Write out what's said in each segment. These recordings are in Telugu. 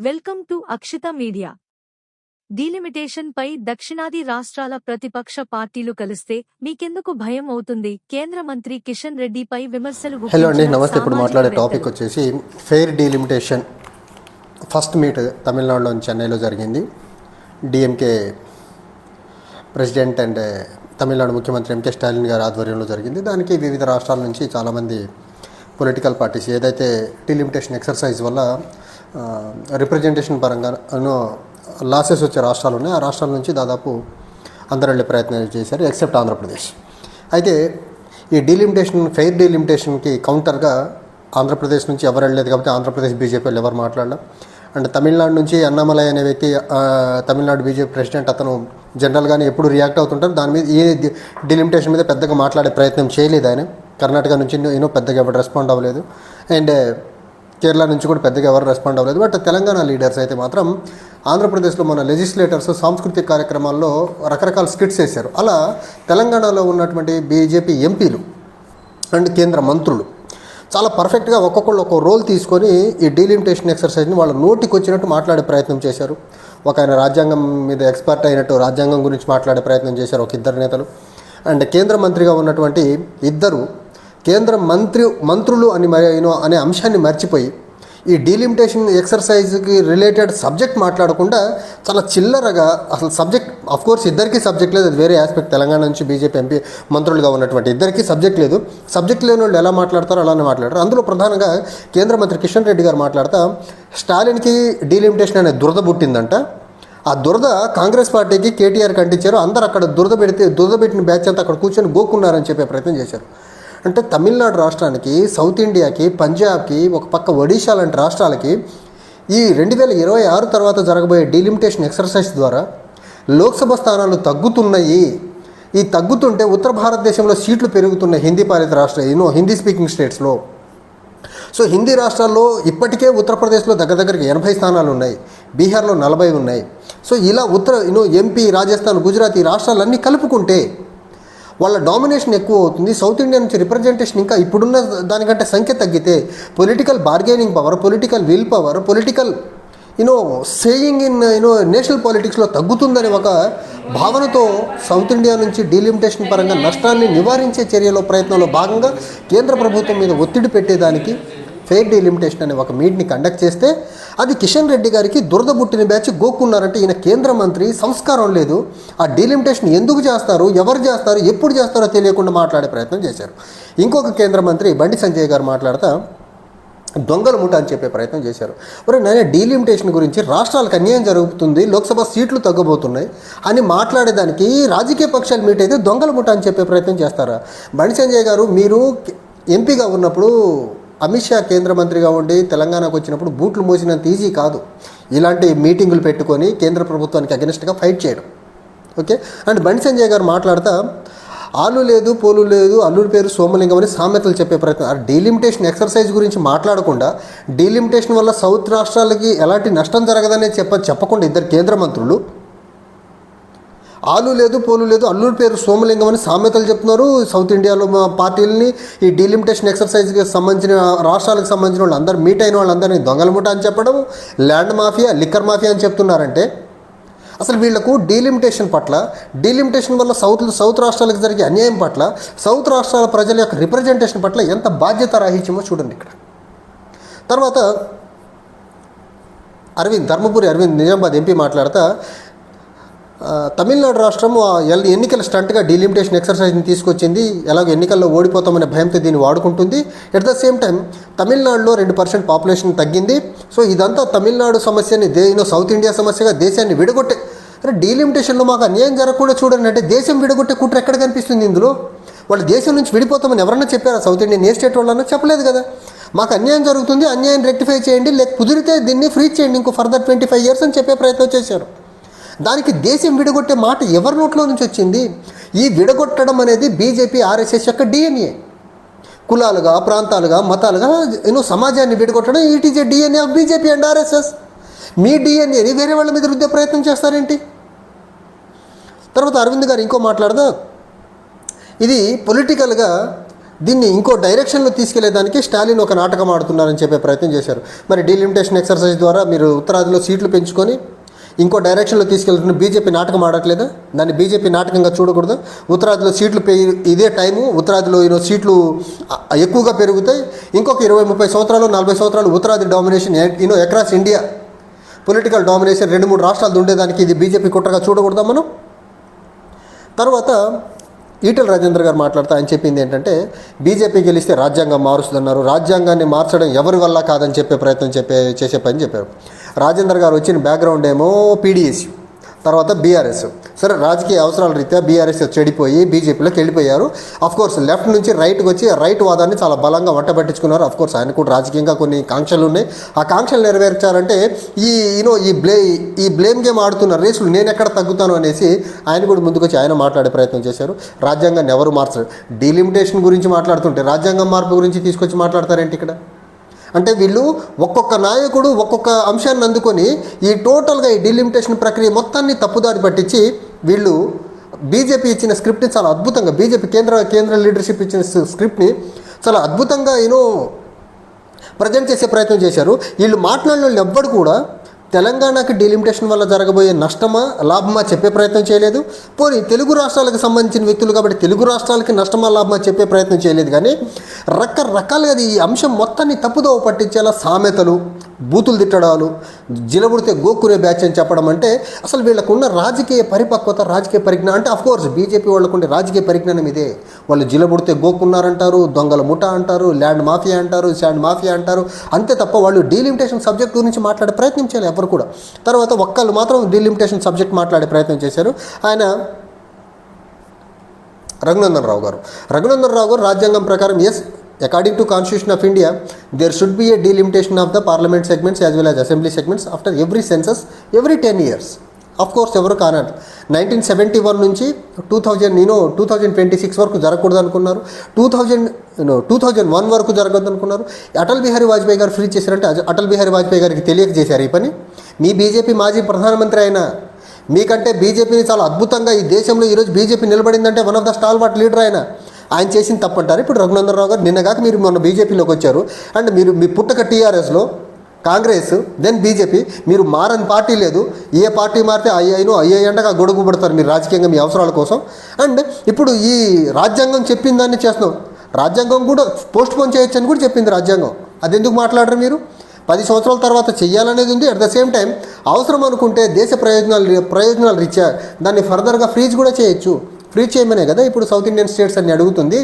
Welcome to Akshita media. Delimitation పై దక్షిణాది రాష్ట్రాల ప్రతిపక్ష పార్టీలు కలిస్తే మీకెందుకు భయం అవుతుంది? కేంద్ర మంత్రి కిషన్ రెడ్డిపై విమర్శలు. హలో అండి, నమస్తే. ఇప్పుడు మాట్లాడే టాపిక్ వచ్చేసి ఫెయిర్ డీలిమిటేషన్. ఫస్ట్ మీట్ తమిళనాడులోని చెన్నైలో జరిగింది. డిఎంకే ప్రెసిడెంట్ అండ్ తమిళనాడు ముఖ్యమంత్రి ఎంకే స్టాలిన్ గారి ఆధ్వర్యంలో జరిగింది. దానికి వివిధ రాష్ట్రాల నుంచి చాలామంది పొలిటికల్ పార్టీస్ ఏదైతే డీలిమిటేషన్ ఎక్సర్సైజ్ వల్ల రిప్రజెంటేషన్ పరంగా లాసెస్ వచ్చే రాష్ట్రాలు ఉన్నాయి, ఆ రాష్ట్రాల నుంచి దాదాపు అందరూ వెళ్ళే ప్రయత్నం చేశారు, ఎక్సెప్ట్ ఆంధ్రప్రదేశ్. అయితే ఈ డీలిమిటేషన్, ఫెయిర్ డీలిమిటేషన్కి కౌంటర్గా ఆంధ్రప్రదేశ్ నుంచి ఎవరు వెళ్ళలేదు కాబట్టి ఆంధ్రప్రదేశ్ బీజేపీలు ఎవరు మాట్లాడలేదు. అండ్ తమిళనాడు నుంచి అన్నామలై అనే వ్యక్తి, తమిళనాడు బీజేపీ ప్రెసిడెంట్, అతను జనరల్గానే ఎప్పుడు రియాక్ట్ అవుతుంటారు, దాని మీద ఏ డీలిమిటేషన్ మీద పెద్దగా మాట్లాడే ప్రయత్నం చేయలేదు ఆయన. కర్ణాటక నుంచి పెద్దగా ఎవరు రెస్పాండ్ అవ్వలేదు, అండ్ కేరళ నుంచి కూడా పెద్దగా ఎవరు రెస్పాండ్ అవ్వలేదు. బట్ తెలంగాణ లీడర్స్ అయితే మాత్రం ఆంధ్రప్రదేశ్లో మన లెజిస్లేటర్స్ సాంస్కృతిక కార్యక్రమాల్లో రకరకాల స్కిట్స్ వేశారు. అలా తెలంగాణలో ఉన్నటువంటి బీజేపీ ఎంపీలు అండ్ కేంద్ర మంత్రులు చాలా పర్ఫెక్ట్గా ఒక్కొక్కళ్ళు ఒక్కో రోల్ తీసుకొని ఈ డీలిమిటేషన్ ఎక్సర్సైజ్ని వాళ్ళ నోటికి వచ్చినట్టు మాట్లాడే ప్రయత్నం చేశారు. ఒక ఆయన రాజ్యాంగం మీద ఎక్స్పర్ట్ అయినట్టు రాజ్యాంగం గురించి మాట్లాడే ప్రయత్నం చేశారు ఒక ఇద్దరు నేతలు. అండ్ కేంద్ర మంత్రిగా ఉన్నటువంటి ఇద్దరు కేంద్ర మంత్రులు అనే అంశాన్ని మర్చిపోయి ఈ డీలిమిటేషన్ ఎక్సర్సైజ్కి రిలేటెడ్ సబ్జెక్ట్ మాట్లాడకుండా చాలా చిల్లరగా, అసలు సబ్జెక్ట్ ఆఫ్కోర్స్ ఇద్దరికీ సబ్జెక్ట్ లేదు, అది వేరే ఆస్పెక్ట్. తెలంగాణ నుంచి బీజేపీ ఎంపీ మంత్రులుగా ఉన్నటువంటి ఇద్దరికీ సబ్జెక్ట్ లేదు. సబ్జెక్ట్ లేని వాళ్ళు ఎలా మాట్లాడతారో అలానే మాట్లాడారు. అందులో ప్రధానంగా కేంద్ర మంత్రి కిషన్ రెడ్డి గారు మాట్లాడుతూ స్టాలిన్కి డీలిమిటేషన్ అనే దురద పుట్టిందంట, ఆ దురద కాంగ్రెస్ పార్టీకి కేటీఆర్కి అంటించారు, అందరూ అక్కడ దురద పెట్టిన బ్యాచ్ అంతా అక్కడ కూర్చొని గోక్కున్నారని చెప్పే ప్రయత్నం చేశారు. అంటే తమిళనాడు రాష్ట్రానికి, సౌత్ ఇండియాకి, పంజాబ్కి, ఒక పక్క ఒడిషా లాంటి రాష్ట్రాలకి ఈ 2026 తర్వాత జరగబోయే డీలిమిటేషన్ ఎక్సర్సైజ్ ద్వారా లోక్సభ స్థానాలు తగ్గుతున్నాయి. ఈ తగ్గుతుంటే ఉత్తర భారతదేశంలో సీట్లు పెరుగుతున్నాయి హిందీ పాలిత హిందీ స్పీకింగ్ స్టేట్స్లో. సో హిందీ రాష్ట్రాల్లో ఇప్పటికే ఉత్తరప్రదేశ్లో దగ్గరికి 80 స్థానాలు ఉన్నాయి, బీహార్లో 40 ఉన్నాయి. సో ఇలా ఎంపీ, రాజస్థాన్, గుజరాత్ ఈ రాష్ట్రాలన్నీ కలుపుకుంటే వాళ్ళ డామినేషన్ ఎక్కువ అవుతుంది. సౌత్ ఇండియా నుంచి రిప్రజెంటేషన్ ఇంకా ఇప్పుడున్న దానికంటే సంఖ్య తగ్గితే political bargaining power, political will power, political saying in national పాలిటిక్స్లో తగ్గుతుందనే ఒక భావనతో సౌత్ ఇండియా నుంచి డీలిమిటేషన్ పరంగా నష్టాన్ని నివారించే ప్రయత్నంలో భాగంగా కేంద్ర ప్రభుత్వం మీద ఒత్తిడి పెట్టేదానికి ఫెయిర్ డీలిమిటేషన్ అనే ఒక మీట్ని కండక్ట్ చేస్తే అది కిషన్ రెడ్డి గారికి దురద బుట్టిన బ్యాచ్ గోక్కున్నారంటే ఈయన కేంద్ర మంత్రి, సంస్కారం లేదు. ఆ డీలిమిటేషన్ ఎందుకు చేస్తారు, ఎవరు చేస్తారు, ఎప్పుడు చేస్తారో తెలియకుండా మాట్లాడే ప్రయత్నం చేశారు. ఇంకొక కేంద్ర మంత్రి బండి సంజయ్ గారు మాట్లాడుతూ దొంగల ముఠ అని చెప్పే ప్రయత్నం చేశారు. నేను డీలిమిటేషన్ గురించి రాష్ట్రాలకు అన్యాయం జరుగుతుంది, లోక్సభ సీట్లు తగ్గబోతున్నాయి అని మాట్లాడేదానికి రాజకీయ పక్షాలు మీట్ అయితే దొంగల ముఠ అని చెప్పే ప్రయత్నం చేస్తారా? బండి సంజయ్ గారు, మీరు ఎంపీగా ఉన్నప్పుడు అమిత్ షా కేంద్ర మంత్రిగా ఉండి తెలంగాణకు వచ్చినప్పుడు బూట్లు మోసినంత ఈజీ కాదు ఇలాంటి మీటింగులు పెట్టుకొని కేంద్ర ప్రభుత్వానికి అగెనిస్ట్గా ఫైట్ చేయడం. ఓకే. అండ్ బండి సంజయ్ గారు మాట్లాడుతూ ఆలు లేదు, పోలు లేదు, అల్లుడి పేరు సోమలింగం అని సామెతలు చెప్పే ప్రయత్నం. డీలిమిటేషన్ ఎక్సర్సైజ్ గురించి మాట్లాడకుండా డీలిమిటేషన్ వల్ల సౌత్ రాష్ట్రాలకి ఎలాంటి నష్టం జరగదనే చెప్పకుండా ఇద్దరు కేంద్ర మంత్రులు ఆలు లేదు, పోలు లేదు, అల్లుడి పేరు సోమలింగం అని సామెతలు చెప్తున్నారు. సౌత్ ఇండియాలో మా పార్టీలని ఈ డీలిమిటేషన్ ఎక్సర్సైజ్కి సంబంధించిన రాష్ట్రాలకు సంబంధించిన వాళ్ళందరూ మీట్ అయిన వాళ్ళందరినీ దొంగల ముఠ అని చెప్పడం, ల్యాండ్ మాఫియా, లిక్కర్ మాఫియా అని చెప్తున్నారంటే అసలు వీళ్లకు డీలిమిటేషన్ పట్ల, డీలిమిటేషన్ వల్ల సౌత్ రాష్ట్రాలకు జరిగే అన్యాయం పట్ల, సౌత్ రాష్ట్రాల ప్రజల యొక్క రిప్రజెంటేషన్ పట్ల ఎంత బాధ్యత రాహిత్యమో చూడండి ఇక్కడ. తర్వాత ధర్మపురి అరవింద్ నిజామాబాద్ ఎంపీ మాట్లాడుతూ తమిళనాడు రాష్ట్రం ఎన్నికల స్టంట్గా డీలిమిటేషన్ ఎక్సర్సైజ్ని తీసుకొచ్చింది, ఎలాగో ఎన్నికల్లో ఓడిపోతామనే భయంతో దీన్ని వాడుకుంటుంది. ఎట్ ద సేమ్ టైం తమిళనాడులో 2% పాపులేషన్ తగ్గింది. సో ఇదంతా తమిళనాడు సమస్యని సౌత్ ఇండియా సమస్యగా దేశాన్ని విడగొట్టే, డీలిమిటేషన్లో మాకు అన్యాయం జరగకుండా చూడండి అంటే దేశం విడగొట్టే కుట్ర ఎక్కడ కనిపిస్తుంది ఇందులో? వాళ్ళు దేశం నుంచి విడిపోతామని ఎవరన్నా చెప్పారా? సౌత్ ఇండియన్ ఏ స్టేట్ వాళ్ళన్నా చెప్పలేదు కదా. మాకు అన్యాయం జరుగుతుంది, అన్యాయం రెక్టిఫై చేయండి, కుదిరితే దీన్ని ఫ్రీ చేయండి ఇంకో ఫర్దర్ 25 years అని చెప్పే ప్రయత్నం చేశారు. దానికి దేశం విడగొట్టే మాట ఎవరి నోట్లో నుంచి వచ్చింది? ఈ విడగొట్టడం అనేది బీజేపీ, ఆర్ఎస్ఎస్ యొక్క డిఎన్ఏ. కులాలుగా, ప్రాంతాలుగా, మతాలుగా సమాజాన్ని విడగొట్టడం it is a DNA of BJP and RSS. మీ డిఎన్ఏని వేరే వాళ్ళ మీద రుద్దే ప్రయత్నం చేస్తారేంటి? తర్వాత అరవింద్ గారు ఇంకో మాట్లాడదా, ఇది పొలిటికల్గా దీన్ని ఇంకో డైరెక్షన్లో తీసుకెళ్లేదానికి స్టాలిన్ ఒక నాటకం ఆడుతున్నారని చెప్పే ప్రయత్నం చేశారు. మరి డీలిమిటేషన్ ఎక్సర్సైజ్ ద్వారా మీరు ఉత్తరాదిలో సీట్లు పెంచుకొని ఇంకో డైరెక్షన్లో తీసుకెళ్తున్న బీజేపీ నాటకం ఆడట్లేదా? దాన్ని బీజేపీ నాటకంగా చూడకూడదు. ఉత్తరాదిలో సీట్లు ఇదే టైము, ఉత్తరాదిలో ఈరోజు సీట్లు ఎక్కువగా పెరుగుతాయి. ఇంకొక 20-30 సంవత్సరాలు 40 సంవత్సరాలు ఉత్తరాది domination across India political domination 2-3 రాష్ట్రాలు ఉండేదానికి ఇది బీజేపీ కుట్రగా చూడకూడదా మనం? తర్వాత ఈటెల రాజేందర్ గారు మాట్లాడుతూ ఆయన చెప్పింది ఏంటంటే బీజేపీ గెలిస్తే రాజ్యాంగం మారుస్తుందన్నారు. రాజ్యాంగాన్ని మార్చడం ఎవరి వల్ల కాదని చెప్పే ప్రయత్నం చేసే పని చెప్పారు. రాజేందర్ గారు వచ్చిన బ్యాక్గ్రౌండ్ ఏమో పీడీఎస్, తర్వాత బీఆర్ఎస్. సరే, రాజకీయ అవసరాల రీత్యా బీఆర్ఎస్ చెడిపోయి బీజేపీలోకి వెళ్ళిపోయారు. అఫ్కోర్స్ లెఫ్ట్ నుంచి రైట్కి వచ్చి రైట్ వాదాన్ని చాలా బలంగా వంటబట్టించుకున్నారు. అఫ్కోర్స్ ఆయన కూడా రాజకీయంగా కొన్ని కాంక్షలు ఉన్నాయి. ఆ కాంక్షలు నెరవేర్చారంటే ఈ బ్లేమ్ గేమ్ ఆడుతున్న రేసులు నేను ఎక్కడ తగ్గుతాను అనేసి ఆయన కూడా ముందుకొచ్చి ఆయన మాట్లాడే ప్రయత్నం చేశారు. రాజ్యాంగాన్ని ఎవరు మార్చరు. డీలిమిటేషన్ గురించి మాట్లాడుతుంటే రాజ్యాంగం మార్పు గురించి తీసుకొచ్చి మాట్లాడతారేంటి ఇక్కడ? అంటే వీళ్ళు ఒక్కొక్క నాయకుడు ఒక్కొక్క అంశాన్ని అందుకొని ఈ టోటల్గా ఈ డీలిమిటేషన్ ప్రక్రియ మొత్తాన్ని తప్పుదారి పట్టించి వీళ్ళు బీజేపీ ఇచ్చిన స్క్రిప్ట్ని చాలా అద్భుతంగా, బీజేపీ కేంద్ర లీడర్షిప్ ఇచ్చిన స్క్రిప్ట్ని చాలా అద్భుతంగా ప్రజెంట్ చేసే ప్రయత్నం చేశారు. వీళ్ళు మాట్లాడిన వాళ్ళు ఎవ్వడు కూడా తెలంగాణకి డీలిమిటేషన్ వల్ల జరగబోయే నష్టమా లాభమా చెప్పే ప్రయత్నం చేయలేదు. పోనీ తెలుగు రాష్ట్రాలకు సంబంధించిన వ్యక్తులు కాబట్టి తెలుగు రాష్ట్రాలకి నష్టమా లాభమా చెప్పే ప్రయత్నం చేయలేదు. కానీ రకరకాలుగా ఈ అంశం మొత్తాన్ని తప్పుదోవ పట్టించేలా సామెతలు, బూతులు తిట్టడాలు, జిలబుడితే గోక్కునే బ్యాచ్ అని చెప్పడం అంటే అసలు వీళ్ళకున్న రాజకీయ పరిపక్వత, రాజకీయ పరిజ్ఞానం అంటే అఫ్కోర్స్ బీజేపీ వాళ్ళకుండే రాజకీయ పరిజ్ఞానం ఇదే. వాళ్ళు జిలబుడితే గోక్కున్నారంటారు, దొంగల ముఠా అంటారు, ల్యాండ్ మాఫియా అంటారు, శాండ్ మాఫియా అంటారు. అంతే తప్ప వాళ్ళు డీలిమిటేషన్ సబ్జెక్ట్ గురించి మాట్లాడే ప్రయత్నం చేయాలి ఎవరు కూడా. తర్వాత ఒక్కళ్ళు మాత్రం డీలిమిటేషన్ సబ్జెక్ట్ మాట్లాడే ప్రయత్నం చేశారు. ఆయన రఘునందన్ రావు గారు రాజ్యాంగం ప్రకారం yes, according to Constitution of India, there should be a delimitation of the parliament segments as well as assembly segments after every census every 10 years. Of course ఎవరు కానట్టు 1971 నుంచి 2026 వరకు జరగకూడదు అనుకున్నారు. 2001 వరకు జరగదు అనుకున్నారు. అటల్ బిహారీ వాజ్పేయి గారు ఫ్రీ చేశారంటే అటల్ బిహారీ వాజ్పేయి గారికి తెలియక చేశారు ఈ పని. మీ బీజేపీ మాజీ ప్రధానమంత్రి అయినా మీకంటే బీజేపీని చాలా అద్భుతంగా ఈ దేశంలో ఈరోజు బీజేపీ నిలబడిందంటే one of the stalwart leader ఆయన చేసిన తప్పంటారు. ఇప్పుడు రఘునందన్ రావు గారు నిన్నగాక మీరు మొన్న బీజేపీలోకి వచ్చారు. అండ్ మీరు మీ పుట్టక టీఆర్ఎస్లో కాంగ్రెస్ దెన్ బీజేపీ, మీరు మారని పార్టీ లేదు. ఏ పార్టీ మారితే ఐఐ అండగా గొడుగు పడతారు మీరు రాజకీయంగా మీ అవసరాల కోసం. అండ్ ఇప్పుడు ఈ రాజ్యాంగం చెప్పిన దాన్ని చేస్తున్నాం. రాజ్యాంగం కూడా పోస్ట్ పోన్ చేయొచ్చు అని కూడా చెప్పింది రాజ్యాంగం. అది ఎందుకు మాట్లాడరు మీరు? 10 సంవత్సరాల తర్వాత చెయ్యాలనేది ఉంది. అట్ ద సేమ్ టైం అవసరం అనుకుంటే దేశ ప్రయోజనాలు రీత్యా దాన్ని ఫర్దర్గా ఫ్రీజ్ కూడా చేయొచ్చు. ఫ్రీజ్ చేయమనే కదా ఇప్పుడు సౌత్ ఇండియన్ స్టేట్స్ అన్ని అడుగుతుంది.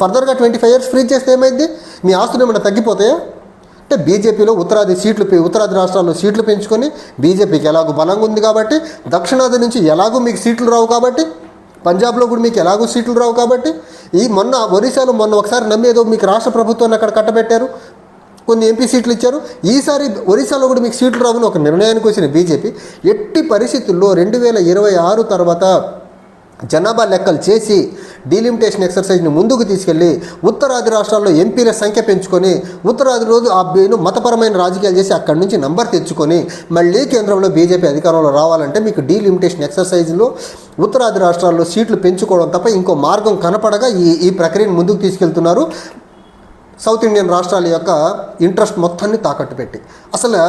ఫర్దర్గా 25 years ఫ్రీజ్ చేస్తే ఏమైంది? మీ ఆస్తులు ఏమైనా తగ్గిపోతాయా? అంటే బీజేపీలో ఉత్తరాది రాష్ట్రాల్లో సీట్లు పెంచుకొని బీజేపీకి ఎలాగో బలంగా ఉంది కాబట్టి, దక్షిణాది నుంచి ఎలాగో మీకు సీట్లు రావు కాబట్టి, పంజాబ్లో కూడా మీకు ఎలాగో సీట్లు రావు కాబట్టి, ఒరిస్సాలో ఒకసారి నమ్మేదో మీకు రాష్ట్ర ప్రభుత్వాన్ని అక్కడ కట్టబెట్టారు, కొన్ని ఎంపీ సీట్లు ఇచ్చారు. ఈసారి ఒరిస్సాలో కూడా మీకు సీట్లు రావని ఒక నిర్ణయానికి వచ్చిన బీజేపీ ఎట్టి పరిస్థితుల్లో 2026 తర్వాత జనాభా లెక్కలు చేసి డీలిమిటేషన్ ఎక్సర్సైజ్ని ముందుకు తీసుకెళ్ళి ఉత్తరాది రాష్ట్రాల్లో ఎంపీల సంఖ్య పెంచుకొని ఉత్తరాది రోజు మతపరమైన రాజకీయాలు చేసి అక్కడి నుంచి నంబర్ తెచ్చుకొని మళ్ళీ కేంద్రంలో బీజేపీ అధికారంలో రావాలంటే మీకు డీలిమిటేషన్ ఎక్సర్సైజ్లో ఉత్తరాది రాష్ట్రాల్లో సీట్లు పెంచుకోవడం తప్ప ఇంకో మార్గం కనపడగా ఈ ప్రక్రియను ముందుకు తీసుకెళ్తున్నారు. సౌత్ ఇండియన్ రాష్ట్రాల యొక్క ఇంట్రెస్ట్ మొత్తాన్ని తాకట్టు పెట్టి అసలు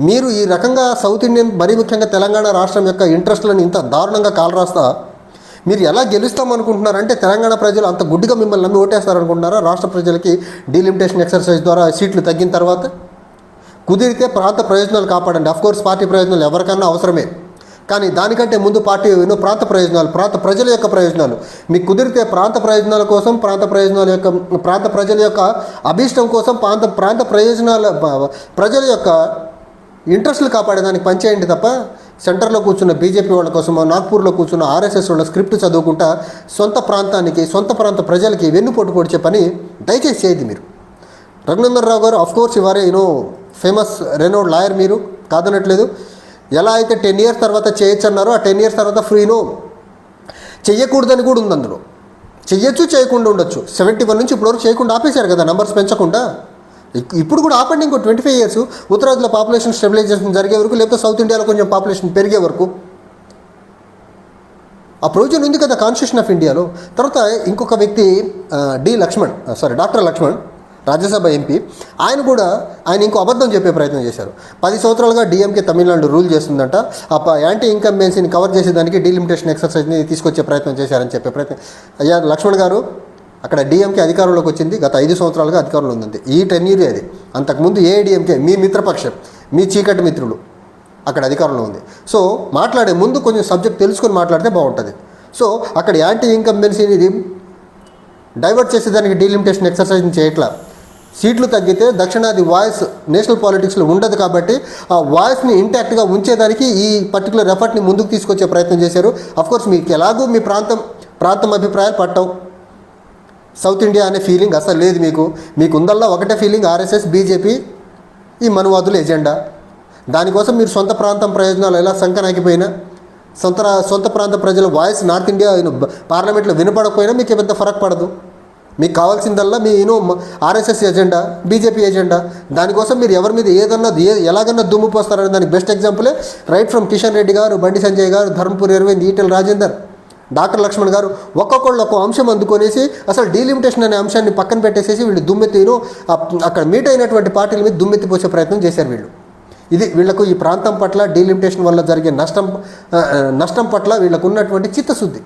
మీరు ఈ రకంగా సౌత్ ఇండియన్ మరీ ముఖ్యంగా తెలంగాణ రాష్ట్రం యొక్క ఇంట్రెస్ట్లను ఇంత దారుణంగా కాలరాస్తా మీరు ఎలా గెలుస్తామనుకుంటున్నారంటే తెలంగాణ ప్రజలు అంత గుడ్డిగా మిమ్మల్ని నమ్మి ఓటేస్తారనుకుంటున్నారా? రాష్ట్ర ప్రజలకి డీలిమిటేషన్ ఎక్సర్సైజ్ ద్వారా సీట్లు తగ్గిన తర్వాత కుదిరితే ప్రాంత ప్రయోజనాలు కాపాడండి. అఫ్కోర్స్ పార్టీ ప్రయోజనాలు ఎవరికన్నా అవసరమే, కానీ దానికంటే ముందు ప్రాంత ప్రజల యొక్క ప్రయోజనాలు మీకు కుదిరితే ప్రాంత ప్రజల యొక్క అభీష్టం కోసం ప్రాంత ప్రజల యొక్క ఇంట్రెస్ట్లు కాపాడేదానికి పనిచేయండి తప్ప సెంటర్లో కూర్చున్న బీజేపీ వాళ్ళ కోసమో నాగ్పూర్లో కూర్చున్న ఆర్ఎస్ఎస్ వాళ్ళ స్క్రిప్ట్ చదువుకుంటా సొంత ప్రాంత ప్రజలకి వెన్నుపోటు పొడిచే పని దయచేసి చేయదు మీరు. రఘునందన్ రావు గారు అఫ్కోర్స్ ఇవారే ఫేమస్ రెనోడ్ లాయర్, మీరు కాదనట్లేదు. ఎలా అయితే 10 years తర్వాత చేయొచ్చు అన్నారో ఆ 10 years తర్వాత చెయ్యకూడదని కూడా ఉంది. అందులో చెయ్యొచ్చు, చేయకుండా ఉండొచ్చు. 71 నుంచి ఇప్పటివరకు చేయకుండా ఆపేశారు కదా నంబర్స్ పెంచకుండా. ఇప్పుడు కూడా ఆపండి ఇంకో 25 years ఉత్తరాదిలో పాపులేషన్ స్టెబిలైజేషన్ జరిగే వరకు, లేకపోతే సౌత్ ఇండియాలో కొంచెం పాపులేషన్ పెరిగే వరకు. ఆ ప్రొవిజన్ ఉంది కదా కాన్స్టిట్యూషన్ ఆఫ్ ఇండియాలో. తర్వాత ఇంకొక వ్యక్తి డాక్టర్ లక్ష్మణ్, రాజ్యసభ ఎంపీ, ఆయన ఇంకో అబద్ధం చెప్పే ప్రయత్నం చేశారు. 10 సంవత్సరాలుగా డిఎంకే తమిళనాడు రూల్ చేస్తుందంట, యాంటీ ఇన్కంబెన్సీని కవర్ చేసేదానికి డీలిమిటేషన్ ఎక్సర్సైజ్ని తీసుకొచ్చే ప్రయత్నం చేశారని చెప్పే ప్రయత్నం. అయ్యా లక్ష్మణ్ గారు, అక్కడ డిఎంకే అధికారంలోకి వచ్చింది, గత 5 సంవత్సరాలుగా అధికారంలో ఉంది. ఈ టెన్యూరే అది. అంతకుముందు ఏఐడిఎంకే మీ మిత్రపక్షం, మీ చీకటి మిత్రులు అక్కడ అధికారంలో ఉంది. సో మాట్లాడే ముందు కొంచెం సబ్జెక్ట్ తెలుసుకొని మాట్లాడితే బాగుంటుంది. సో అక్కడ యాంటీ ఇన్కంబెన్సీని డైవర్ట్ చేసేదానికి డీలిమిటేషన్ ఎక్సర్సైజ్ని చేయట్లా. సీట్లు తగ్గితే దక్షిణాది వాయిస్ నేషనల్ పాలిటిక్స్లో ఉండదు కాబట్టి ఆ వాయిస్ని ఇంటాక్ట్గా ఉంచేదానికి ఈ పర్టికులర్ ఎఫర్ట్ని ముందుకు తీసుకొచ్చే ప్రయత్నం చేశారు. అఫ్కోర్స్ మీకు ఎలాగూ మీ ప్రాంతం అభిప్రాయాలు పట్టవు. సౌత్ ఇండియా అనే ఫీలింగ్ అసలు లేదు మీకు ఉందల్లా ఒకటే ఫీలింగ్, ఆర్ఎస్ఎస్, బీజేపీ, ఈ మనువాదుల ఎజెండా. దానికోసం మీరు సొంత ప్రాంతం ప్రయోజనాలు ఎలా సంకనాకిపోయినా, సొంత ప్రాంత ప్రజల వాయిస్ నార్త్ ఇండియా పార్లమెంట్లో వినపడకపోయినా మీకు పెద్ద ఫరక్ పడదు. మీకు కావాల్సిందల్లా మీ ఆర్ఎస్ఎస్ ఎజెండా, బీజేపీ ఎజెండా. దానికోసం మీరు ఎవరి మీద ఎలాగన్నా దుమ్ము పోస్తారనే దానికి బెస్ట్ ఎగ్జాంపులే రైట్ ఫ్రమ్ కిషన్ రెడ్డి గారు, బండి సంజయ్ గారు, ధర్మపురి అరవింద్, ఈటెల రాజేందర్, డాక్టర్ లక్ష్మణ్ గారు ఒక్కొక్కళ్ళు ఒక్కో అంశం అందుకొనేసి అసలు డీలిమిటేషన్ అనే అంశాన్ని పక్కన పెట్టేసేసి వీళ్ళు దుమ్మెత్తిను అక్కడ మీట్ అయినటువంటి పార్టీల మీద దుమ్మెత్తిపోసే ప్రయత్నం చేశారు వీళ్ళు. ఇది వీళ్లకు ఈ ప్రాంతం పట్ల డీలిమిటేషన్ వల్ల జరిగే నష్టం పట్ల వీళ్ళకు ఉన్నటువంటి చిత్తశుద్ధి.